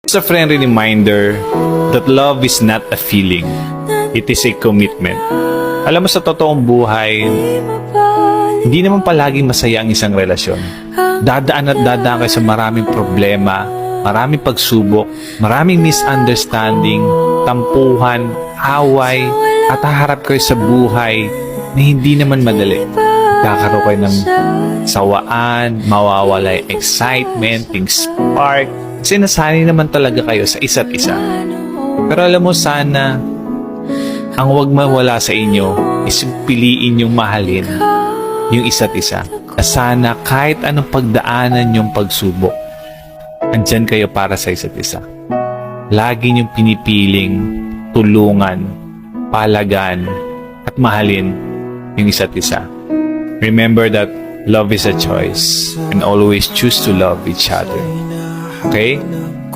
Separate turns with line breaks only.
It's a friendly reminder that love is not a feeling. It is a commitment. Alam mo, sa totoong buhay, hindi naman palaging masaya ang isang relasyon. Dadaan at dadaan kayo sa maraming problema, maraming pagsubok, maraming misunderstanding, tampuhan, away, at haharap kayo sa buhay na hindi naman madali. Kakaroon kayo ng sawaan, mawawala yung excitement, yung spark. Kasi nasanay naman talaga kayo sa isa't isa. Pero alam mo, sana ang wag mawala sa inyo is piliin yung mahalin yung isa't isa. Na sana kahit anong pagdaanan yung pagsubok, andyan kayo para sa isa't isa. Lagi niyong pinipiling tulungan, palagan, at mahalin yung isa't isa. Remember that love is a choice and always choose to love each other. Okay?